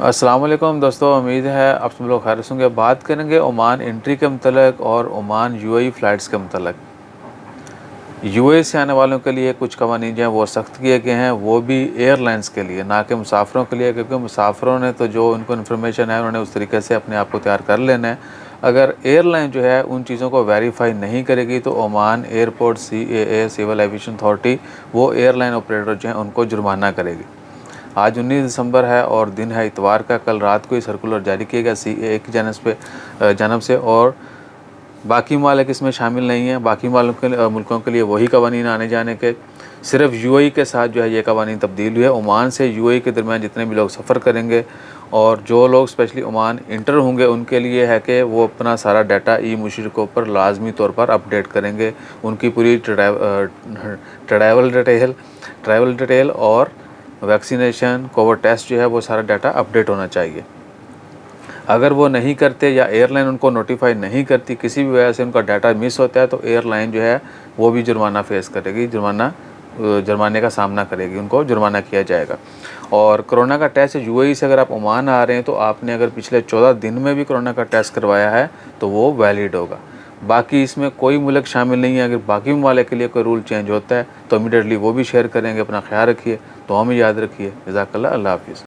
السلام علیکم دوستو، امید ہے آپ سب لوگ خیر ہوں گے۔ بات کریں گے عمان انٹری کے متعلق اور عمان UAE فلائٹس کے متعلق۔ UAE سے آنے والوں کے لیے کچھ قوانین جو ہیں وہ سخت کیے گئے ہیں، وہ بھی ایئر لائنس کے لیے، نہ کہ مسافروں کے لیے، کیونکہ مسافروں نے تو جو ان کو انفارمیشن ہے انہوں نے اس طریقے سے اپنے آپ کو تیار کر لینا ہے۔ اگر ایئر لائن جو ہے ان چیزوں کو ویریفائی نہیں کرے گی تو Oman airport CAA civil aviation authority وہ ایئر لائن آپریٹر جو ہیں ان کو جرمانہ کرے گی۔ آج 19 دسمبر ہے اور دن ہے اتوار کا۔ کل رات کو یہ سرکولر جاری کیا گیا CAA کی جانب سے، اور باقی ممالک اس میں شامل نہیں ہیں۔ باقی ملکوں کے لیے وہی قوانین آنے جانے کے، صرف UAE کے ساتھ جو ہے یہ قوانین تبدیل ہوئے۔ عمان سے UAE کے درمیان جتنے بھی لوگ سفر کریں گے اور جو لوگ اسپیشلی عمان انٹر ہوں گے ان کے لیے ہے کہ وہ اپنا سارا ڈیٹا مشرقوں پر لازمی طور پر اپڈیٹ کریں گے۔ ان کی پوری ٹریول ڈیٹیل اور ویکسینیشن، کووڈ ٹیسٹ جو ہے وہ سارا ڈیٹا اپڈیٹ ہونا چاہیے۔ اگر وہ نہیں کرتے یا ایئر لائن ان کو نوٹیفائی نہیں کرتی، کسی بھی وجہ سے ان کا ڈیٹا مس ہوتا ہے، تو ایئر لائن جو ہے وہ بھی جرمانہ فیس کرے گی، جرمانے کا سامنا کرے گی، ان کو جرمانہ کیا جائے گا۔ اور کرونا کا ٹیسٹ UAE سے اگر آپ عمان آ رہے ہیں تو آپ نے اگر پچھلے 14 دن میں بھی کرونا کا ٹیسٹ کروایا ہے تو وہ ویلڈ ہوگا۔ باقی اس میں کوئی ملک شامل نہیں ہے۔ اگر باقی ممالک کے لیے کوئی رول چینج ہوتا ہے تو امیڈیٹلی وہ بھی شیئر کریں گے۔ اپنا خیال رکھیے، تو ہمیں یاد رکھیے۔ جزاک اللہ، اللہ حافظ۔